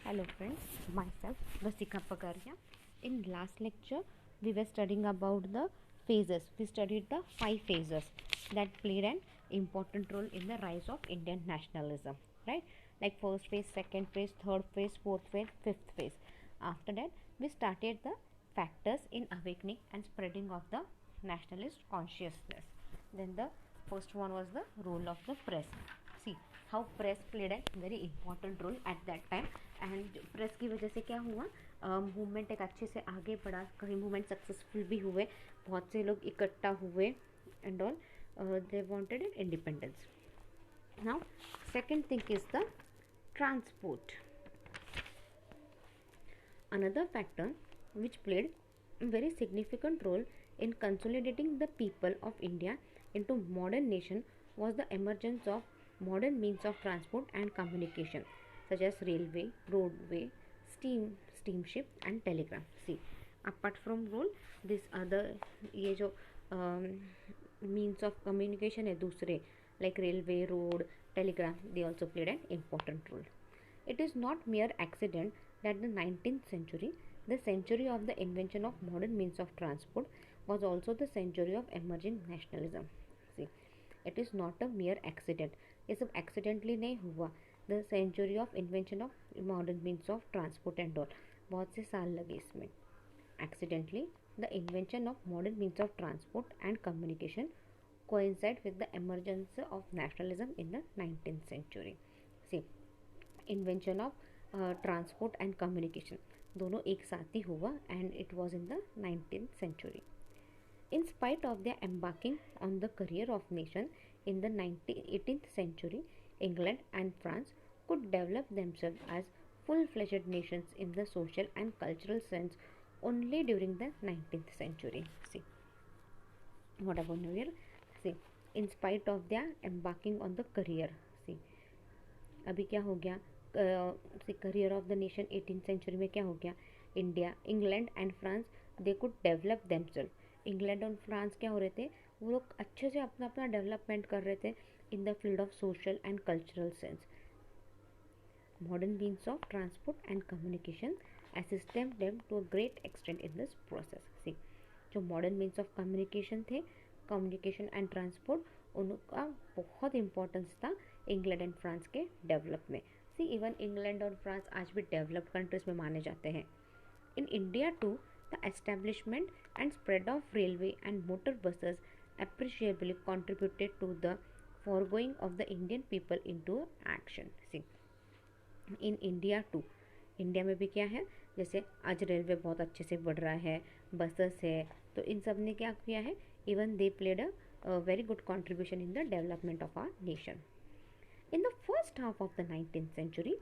Hello friends, myself Vasika Pagaria. In last lecture, we were studying about the phases. We studied the 5 phases that played an important role in the rise of Indian nationalism, right? Like first phase, second phase, third phase, fourth phase, fifth phase. After that, we started the factors in awakening and spreading of the nationalist consciousness. Then the first one was the role of the press. See how press played a very important role at that time, and press की वजह से क्या हुआ, movement एक अच्छे से आगे बढ़ा, कई मूवमेंट सक्सेसफुल भी हुए, बहुत से लोग इकट्ठा हुए and all, they wanted an independence. Now second thing is the transport. Another factor which played a very significant role in consolidating the people of India into modern nation was the emergence of modern means of transport and communication such as railway, roadway, steamship and telegraph. See, apart from role, this other ये जो means of communication है दूसरे like railway, road, telegraph, they also played an important role. It is not mere accident that the 19th century, the century of the invention of modern means of transport, was also the century of emerging nationalism. See, it is not a mere accident. ये सब accidentally नहीं हुआ. The century of invention of modern means of transport and all, बहुत से साल लगे इसमें. Accidentally, the invention of modern means of transport and communication coincide with the emergence of nationalism in the 19th century. See, invention of transport and communication दोनों एक साथ ही हुआ and it was in the 19th century. In spite of their embarking on the career of nation in the 18th century, England and France could develop themselves as full-fledged nations in the social and cultural sense only during the 19th century. See, what about New Year? See, in spite of their embarking on the career. See, अभी क्या हो गया, career of the nation 18th century में क्या हो गया, India, England and France they could develop themselves. England और France क्या हो रहे थे, वो लोग अच्छे से अपना अपना डेवलपमेंट कर रहे थे in the field of social and cultural sense. Modern means of transport and communication assisted them to a great extent in this process. See, जो मॉडर्न मीन्स ऑफ कम्युनिकेशन थे, कम्युनिकेशन एंड ट्रांसपोर्ट, उनका बहुत importance था England and France के develop में. सी, even England और France आज भी डेवलप्ड कंट्रीज में माने जाते हैं. In India to the establishment and spread of railway and motor buses appreciably contributed to the foregoing of the Indian people into action. See, in India too, India में भी क्या है, जैसे आज रेलवे बहुत अच्छे से बढ़ रहा है, बसेस है, तो इन सब ने क्या किया है, even they played a very good contribution in the development of our nation. In the first half of the 19th century,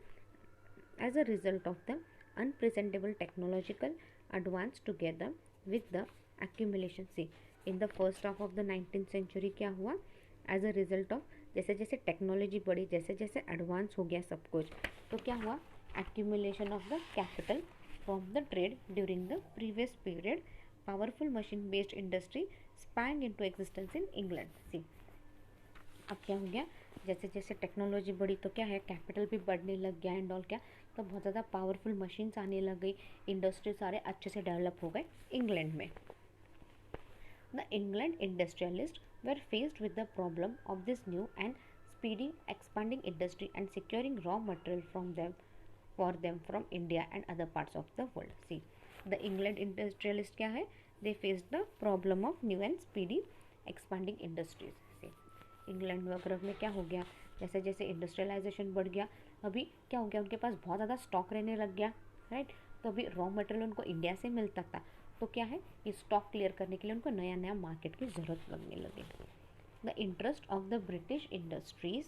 as a result of the unprecedented technological advance together with the accumulation, see, in the first half of the 19th century क्या हुआ, as a result of जैसे जैसे technology बढ़ी, जैसे जैसे advance हो गया सब कुछ, तो क्या हुआ, accumulation of the capital from the trade during the previous period, powerful machine based industry sprang into existence in England. See, अब क्या हो गया, जैसे जैसे टेक्नोलॉजी बढ़ी तो क्या है, कैपिटल भी बढ़ने लग गया एंड ऑल, क्या तो बहुत ज़्यादा पावरफुल मशीन्स आने लग गई, इंडस्ट्री सारे अच्छे से डेवलप हो गए इंग्लैंड में. The England industrialist were faced with the problem of this new and speedy expanding industry and securing raw material for them from India and other parts of the world. See, the England industrialist क्या है, they faced the problem of new and speedy expanding industries. See, England वगैरह में क्या हो गया, जैसे जैसे industrialisation बढ़ गया, अभी क्या हो गया, उनके पास बहुत ज़्यादा स्टॉक रहने लग गया, राइट. तो अभी रॉ मटेरियल उनको इंडिया से मिलता था, तो क्या है, ये स्टॉक क्लियर करने के लिए उनको नया नया मार्केट की ज़रूरत लगने लगी. The interest of the British industries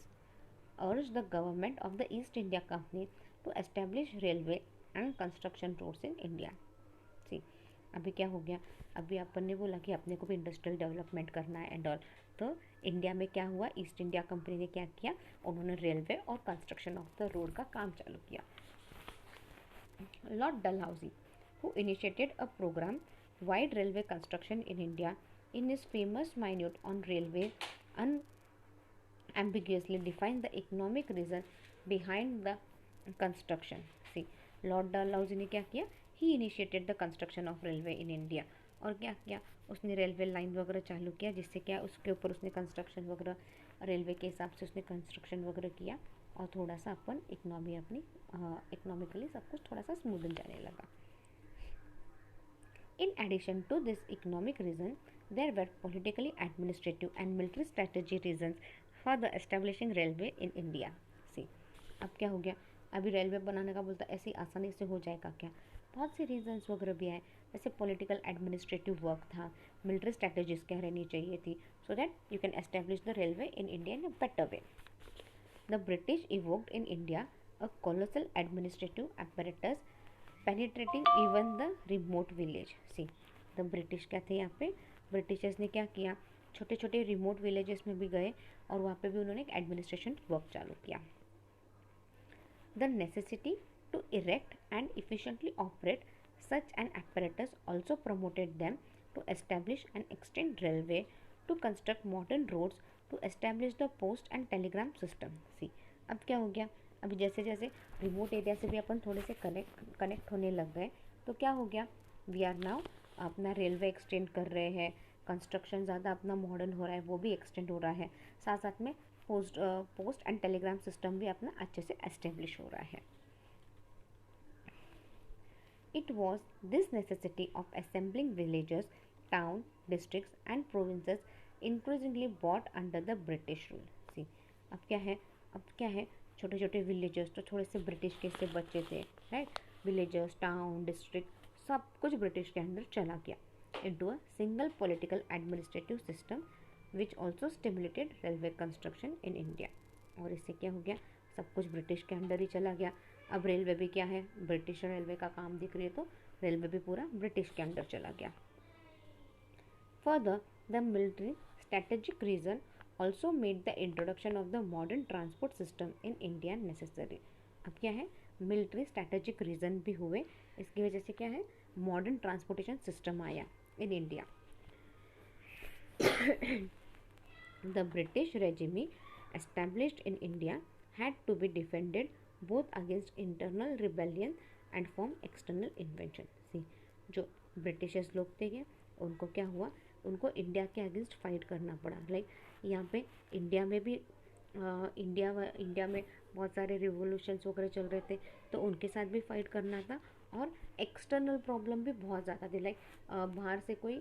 urge the government of the East India Company to establish railway and construction roads in India. See, अभी क्या हो गया, अभी अपन ने बोला कि अपने को भी इंडस्ट्रियल डेवलपमेंट करना है एंड ऑल, तो इंडिया में क्या हुआ, ईस्ट इंडिया कंपनी ने क्या किया, उन्होंने रेलवे और कंस्ट्रक्शन ऑफ द रोड का काम चालू किया. Lord Dalhousie, who initiated a program wide railway construction in India, in his famous minute on railway, unambiguously defined the economic reason behind the construction. See, lord Dalhousie ने क्या किया, he initiated the construction of railway in India. और क्या किया उसने, railway line वगैरह चालू किया, जिससे क्या उसके ऊपर उसने कंस्ट्रक्शन वगैरह, रेलवे के हिसाब से उसने कंस्ट्रक्शन वगैरह किया, और थोड़ा सा अपन इकोनॉमी अपनी इकोनॉमिकली सब कुछ थोड़ा सा स्मूदन जाने लगा। In addition to this economic reason, there were politically, administrative and military strategy reasons for the establishing railway in India. See, अब क्या हो गया, अभी रेलवे बनाने का बोलता ऐसे आसानी से हो जाएगा क्या, बहुत से रीजंस वगैरह भी आए, जैसे पॉलिटिकल एडमिनिस्ट्रेटिव वर्क था, मिलिट्री स्ट्रेटजीज क्या रहनी चाहिए थी, so that you can establish the railway in India in a better way. The British evoked in India a colossal administrative apparatus penetrating even the remote village. See, the British क्या थे यहाँ पे, Britishers ने क्या किया, छोटे छोटे remote villages में भी गए और वहाँ पे भी उन्होंने एक एडमिनिस्ट्रेशन वर्क चालू किया. The necessity to erect and efficiently operate such an apparatus also promoted them to establish and extend railway, to construct modern roads, to establish the post and telegram system. See, अब क्या हो गया, अभी जैसे जैसे remote area से भी अपन थोड़े से कनेक्ट होने लग गए, तो क्या हो गया, वी आर नाउ अपना रेलवे एक्सटेंड कर रहे हैं, कंस्ट्रक्शन ज़्यादा अपना मॉडर्न हो रहा है, वो भी एक्सटेंड हो रहा है, साथ साथ में पोस्ट एंड टेलीग्राम सिस्टम भी अपना अच्छे से एस्टेब्लिश हो रहा है. It was this necessity of assembling villages, town, districts and provinces increasingly brought under the British rule. See, अब क्या है छोटे छोटे विलेजेस तो थोड़े से ब्रिटिश के से बच्चे थे, राइट, विलेजेस, टाउन, डिस्ट्रिक्ट सब कुछ ब्रिटिश के अंदर चला गया into a single political administrative system which also stimulated railway construction in India. और इससे क्या हो गया, सब कुछ ब्रिटिश के अंदर ही चला गया. अब रेलवे भी क्या है, ब्रिटिश रेलवे का काम दिख रही है, तो रेलवे भी पूरा ब्रिटिश के अंदर चला गया. Further, the military strategic reason also made the introduction of the modern transport system in India necessary. अब क्या है, मिलिट्री स्ट्रैटेजिक रीज़न भी हुए, इसकी वजह से क्या है, मॉडर्न ट्रांसपोर्टेशन सिस्टम आया in India. The British regime established in India had to be defended both against internal rebellion and from external invasion. See, जो ब्रिटिशर्स लोग थे क्या, उनको क्या हुआ, उनको इंडिया के अगेंस्ट फाइट करना पड़ा. लाइक यहाँ पे इंडिया में भी इंडिया में बहुत सारे रिवोल्यूशंस वगैरह चल रहे थे, तो उनके साथ भी फाइट करना था, और एक्सटर्नल प्रॉब्लम भी बहुत ज़्यादा थी. लाइक बाहर से कोई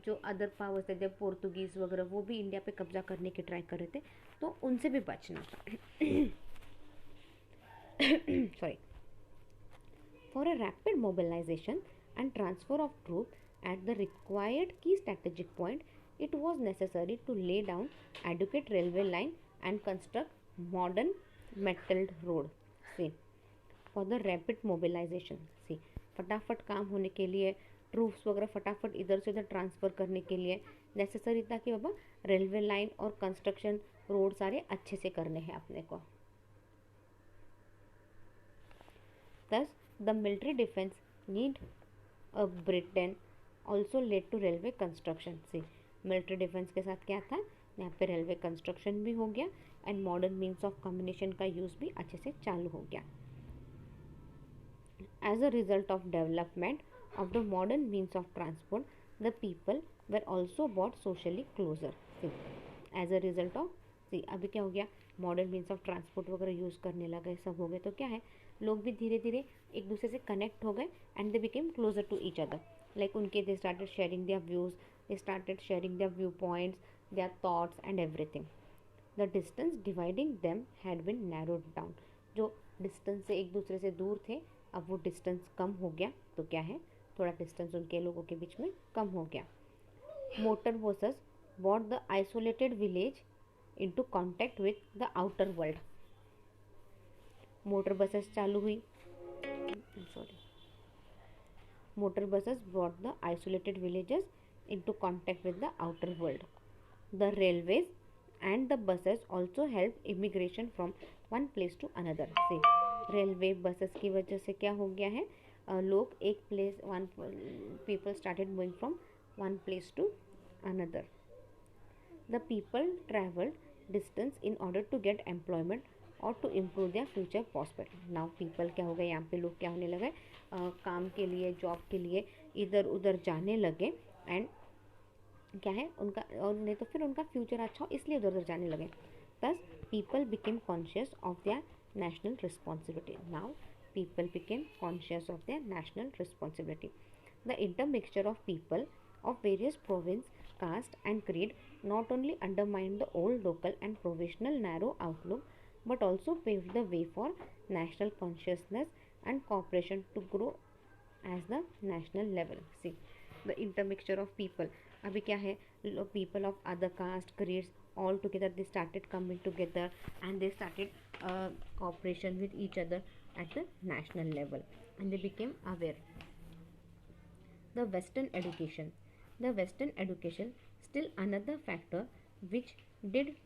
जो अदर पावर्स थे, जब पोर्तुगीज़ वगैरह, वो भी इंडिया पे कब्जा करने की ट्राई कर रहे थे, तो उनसे भी बचना था. Sorry. For a rapid mobilization and transfer of troops at the required key strategic point, it was necessary to lay down adequate railway line and construct modern metalled road. See, for the rapid mobilization, see, फटाफट काम होने के लिए, troops वगैरह फटाफट इधर से उधर ट्रांसफ़र करने के लिए नेसेसरी था कि बाबा रेलवे लाइन और कंस्ट्रक्शन रोड सारे अच्छे से करने हैं अपने को. Thus, the military defense need of Britain also led to railway construction. See, military defense के साथ क्या था, यहाँ पे रेलवे कंस्ट्रक्शन भी हो गया and modern means of communication का यूज़ भी अच्छे से चालू हो गया. As a result of development of the modern means of transport, the people were also brought socially closer. See, as a result of, see, अभी क्या हो गया, मॉडर्न मीन्स ऑफ ट्रांसपोर्ट वगैरह यूज़ करने लगे, सब हो गए, तो क्या है, लोग भी धीरे धीरे एक दूसरे से कनेक्ट हो गए and they became closer to each other. Like उनके they started sharing their views, they started sharing their view points, their thoughts and everything. The distance dividing them had been narrowed down. जो distance से एक दूसरे से दूर थे, अब वो डिस्टेंस कम हो गया, तो क्या है, थोड़ा डिस्टेंस उनके लोगों के बीच में कम हो गया. Motor buses brought the isolated village into contact with the outer world. Motor buses चालू हुई, motor buses brought the isolated villages into contact with the outer world. The railways and the buses also helped immigration from one place to another. See, railway buses की वजह से क्या हो गया है, लोग एक place, one people started moving from one place to another. The people traveled distance in order to get employment और to improve their future prosperity. Now people क्या हो गए, यहाँ पे लोग क्या होने लगे, काम के लिए, जॉब के लिए इधर उधर जाने लगे, एंड क्या है उनका, और नहीं तो फिर उनका फ्यूचर अच्छा हो इसलिए उधर उधर जाने लगे। Thus, people became conscious of their national responsibility. Now, people became conscious of their national responsibility. The intermixture of people of various province, caste, and creed not only undermined the old local and provincial narrow outlook, but also paved the way for national consciousness and cooperation to grow as the national level. See, the intermixture of people. अभी क्या है, people of other caste, creeds, all together they started coming together and they started cooperation with each other at the national level, and they became aware. The Western education. The Western education, still another factor which did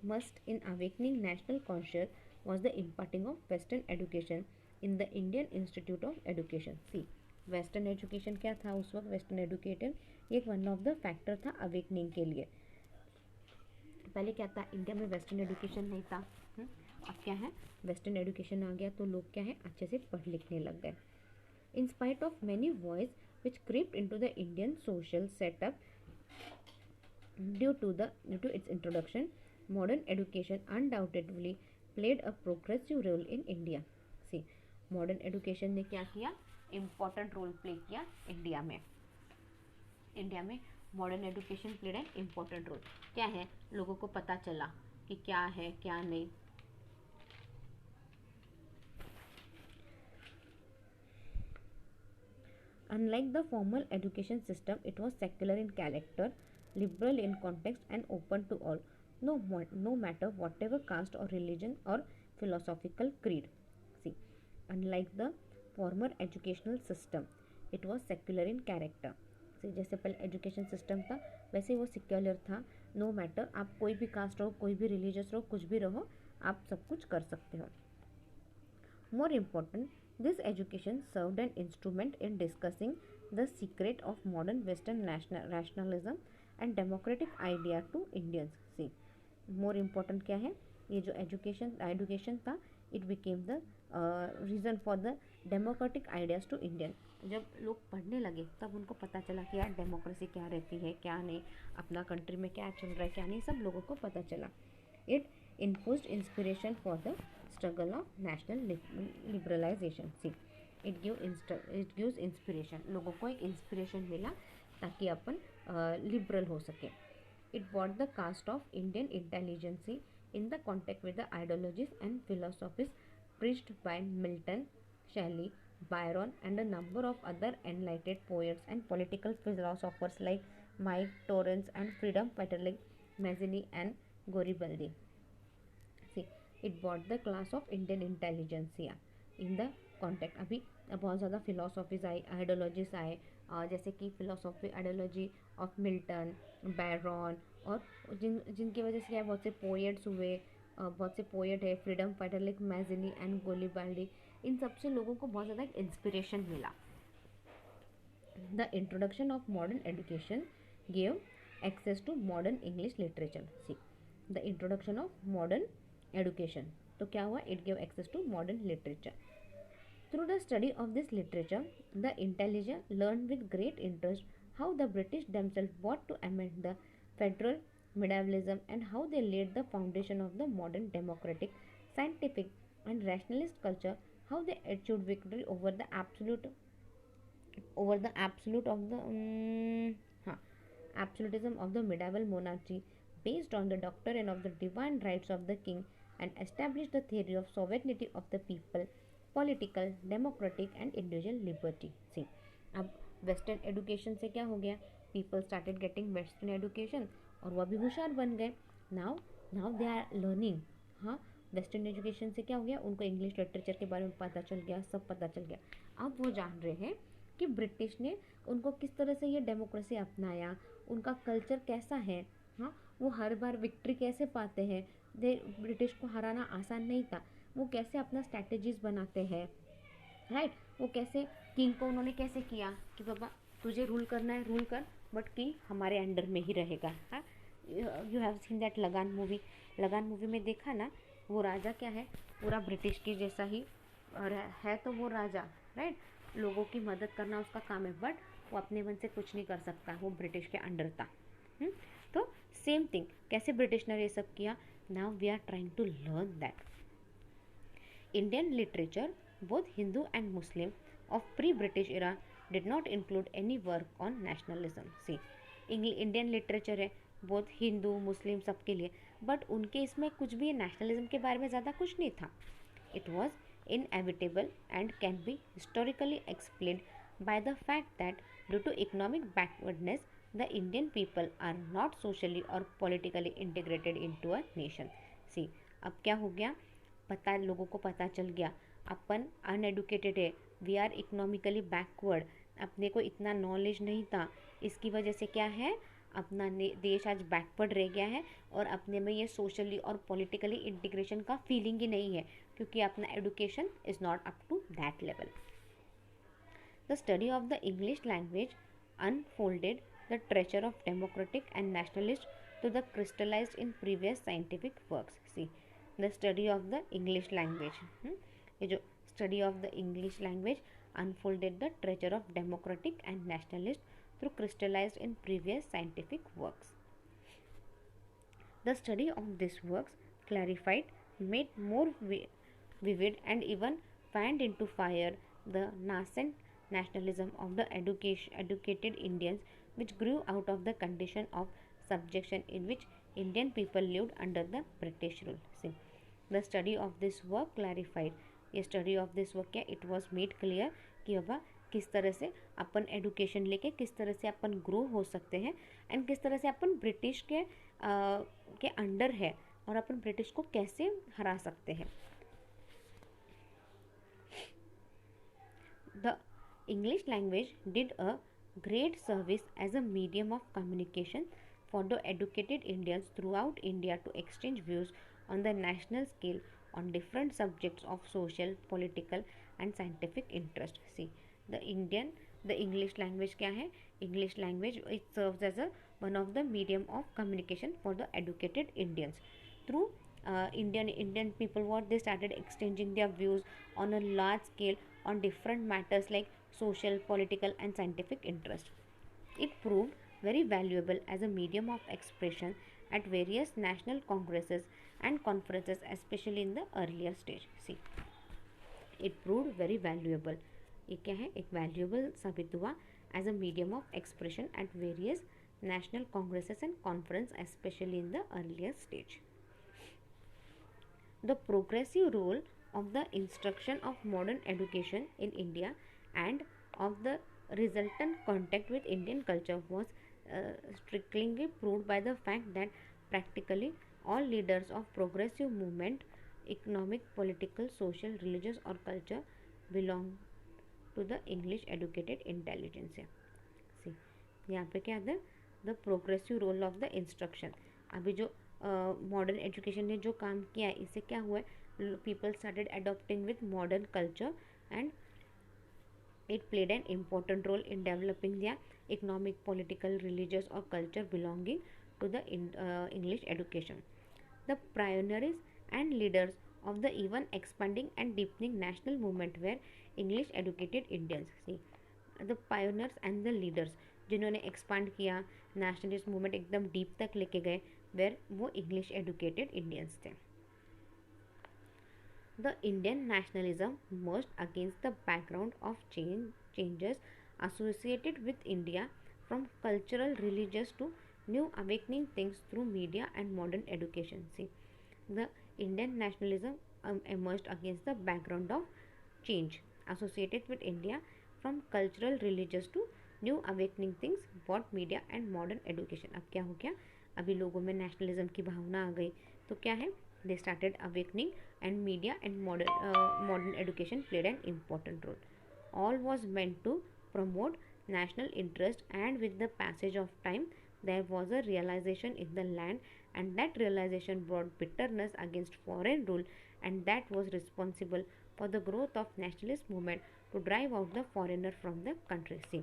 must in awakening national conscience, was the imparting of Western education in the Indian Institute of Education. See, western education क्या था उस वक्त, western education एक one of the factor था awakening के लिए। पहले क्या था, इंडिया में वेस्टर्न एजुकेशन नहीं था, अब क्या है, वेस्टर्न एजुकेशन आ गया तो लोग क्या है अच्छे से पढ़ लिखने लग गए। In spite of many voice which crept into the Indian social setup due to its introduction, modern education undoubtedly played a progressive role in India. See, modern education ने क्या किया, important role play किया India में। India में modern education played an important role. क्या है, लोगों को पता चला कि क्या है क्या नहीं। Unlike the formal education system, it was secular in character, liberal in context, and open to all, no matter whatever caste or religion or philosophical creed. See, unlike the former educational system, it was secular in character. See, जैसे पहले education system था वैसे वो secular था, no matter आप कोई भी cast रहो, कोई भी रिलीजियस रहो, कुछ भी रहो, आप सब कुछ कर सकते हो। More important, this education served an instrument in discussing the secret of modern Western rationalism and democratic idea to Indians. See, more important क्या है, ये जो education था, it became the reason for the democratic ideas to Indian. जब लोग पढ़ने लगे तब उनको पता चला कि यार डेमोक्रेसी क्या रहती है, क्या नहीं, अपना कंट्री में क्या चल रहा है, क्या नहीं, सब लोगों को पता चला। It infused inspiration for the struggle of national liberalization. See, it gives inspiration, लोगों को एक inspiration मिला ताकि अपन liberal हो सके. It brought the cast of Indian intelligence in the contact with the ideologies and philosophies preached by Milton, Shelley, Byron, and a number of other enlightened poets and political philosophers like Mike Torrance and freedom fighter like Mazzini and Garibaldi. See, it brought the class of Indian intelligentsia in the contact. अभी बहुत ज़्यादा philosophies आई, ideologies आए, जैसे कि philosophy ideology of Milton, baron, और जिनकी वजह से क्या बहुत से पोएट्स हुए, बहुत से पोएट है, freedom fighter like Mazzini and Garibaldi, इन सबसे लोगों को बहुत ज़्यादा इंस्पिरेशन मिला। The introduction of modern education gave access to modern English literature. See, the introduction of modern education, तो क्या हुआ, it gave access to modern literature. Through the study of this literature, the intelligent learned with great interest how the British themselves sought to amend the federal medievalism and how they laid the foundation of the modern democratic, scientific, and rationalist culture, how they achieved victory over the absolutism of the medieval monarchy based on the doctrine of the divine rights of the king, and established the theory of sovereignty of the people, political, democratic and individual liberty. See, अब western education से क्या हो गया, people started getting western education और वह भी होशियार बन गए। Now they are learning. हाँ, वेस्टर्न एजुकेशन से क्या हो गया, उनको इंग्लिश लिटरेचर के बारे में पता चल गया, सब पता चल गया। अब वो जान रहे हैं कि ब्रिटिश ने उनको किस तरह से ये डेमोक्रेसी अपनाया, उनका कल्चर कैसा है, हाँ, वो हर बार विक्ट्री कैसे पाते हैं, ब्रिटिश को हराना आसान नहीं था, वो कैसे अपना स्ट्रैटेजीज बनाते हैं, राइट, वो कैसे किंग को उन्होंने कैसे किया कि बाबा तुझे रूल करना है रूल कर, बट किंग हमारे अंडर में ही रहेगा। हाँ, यू हैव सीन दैट लगान मूवी में देखा ना, वो राजा क्या है, पूरा ब्रिटिश की जैसा ही है, तो वो राजा, राइट, लोगों की मदद करना उसका काम है, बट वो अपने मन से कुछ नहीं कर सकता, वो ब्रिटिश के अंडर था। तो सेम थिंग, कैसे ब्रिटिश ने ये सब किया, now we are trying to learn that. Indian literature, both Hindu and Muslim, of pre-British era did not include any work on nationalism. See, Indian literature है, both Hindu मुस्लिम सबके लिए, बट उनके इसमें कुछ भी नेशनलिज्म के बारे में ज़्यादा कुछ नहीं था. It was inevitable and can be historically explained by the fact that due to economic backwardness, the Indian people are not socially or politically integrated into a nation. See, अब क्या हो गया, पता, लोगों को पता चल गया अपन अनएडुकेटेड है, वी आर इकोनॉमिकली बैकवर्ड, अपने को इतना नॉलेज नहीं था, इसकी वजह से क्या है, अपना देश आज बैकवर्ड रह गया है और अपने में ये सोशली और पॉलिटिकली इंटीग्रेशन का फीलिंग ही नहीं है, क्योंकि अपना education is not up to that level. The study of the English language unfolded the treasure of democratic and nationalist to the crystallized in previous scientific works. See, the study of the English language. ये जो study of the English language unfolded the treasure of democratic and nationalist through crystallized in previous scientific works. The study of these works clarified, made more vivid, and even fanned into fire the nascent nationalism of the educated Indians, which grew out of the condition of subjection in which Indian people lived under the British rule. See, the study of this work clarified, ये study of this work क्या, it was made clear कि बाबा किस तरह से अपन education लेके किस तरह से अपन ग्रो हो सकते हैं, एंड किस तरह से अपन ब्रिटिश के अंडर है और अपन ब्रिटिश को कैसे हरा सकते हैं. The English language did a great service as a medium of communication for the educated Indians throughout India to exchange views on the national scale on different subjects of social, political and scientific interest. See, the English language क्या है, English language it serves as a one of the medium of communication for the educated Indians. Through Indian people, what they started exchanging their views on a large scale on different matters like social, political and scientific interest. It proved very valuable as a medium of expression at various national congresses and conferences, especially in the earlier stage. See, it proved very valuable. ये क्या है, एक valuable साबित हुआ as a medium of expression at various national congresses and conference, especially in the earlier stage. The progressive role of the instruction of modern education in India and of the resultant contact with Indian culture was strikingly proved by the fact that practically all leaders of progressive movement, economic, political, social, religious or culture belong to the English educated intelligentsia. See, यहाँ पे क्या है, the progressive role of the instruction. अभी जो modern education ने जो काम किया है, इससे क्या हुआ है, people started adopting with modern culture and it played an important role in developing their economic, political, religious or culture belonging to the English education. The pioneers and leaders of the even expanding and deepening national movement were English educated Indians. See, the pioneers and the leaders जिन्होंने expand किया, nationalist movement एकदम deep तक लेके गए, where वो English educated Indians थे. The Indian nationalism emerged against the background of changes associated with India, from cultural, religious to new awakening things through media and modern education. See, the Indian nationalism emerged against the background of change associated with India, from cultural, religious to new awakening things both media and modern education. अब क्या हो गया, अभी लोगों में nationalism की भावना आ गई, तो क्या है, they started awakening and media and modern education played an important role. All was meant to promote national interest, and with the passage of time there was a realization in the land, and that realization brought bitterness against foreign rule, and that was responsible for the growth of nationalist movement to drive out the foreigner from the country. See,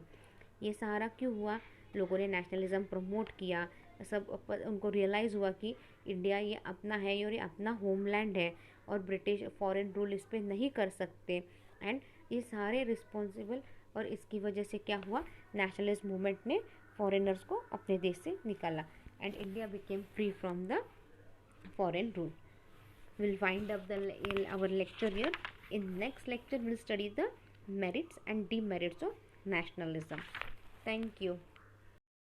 ये सारा क्यों हुआ, लोगों ने nationalism promote किया, सब उनको realise हुआ कि इंडिया ये अपना है और ये अपना होमलैंड है और ब्रिटिश फॉरेन रूल इस पर नहीं कर सकते। एंड ये सारे रिस्पॉन्सिबल, और इसकी वजह से क्या हुआ, नेशनलिस्ट मूवमेंट ने फॉरेनर्स को अपने देश से निकाला and India became free from the foreign rule. We'll wind up our lecture here. In next lecture, we'll study the merits and demerits of nationalism. Thank you.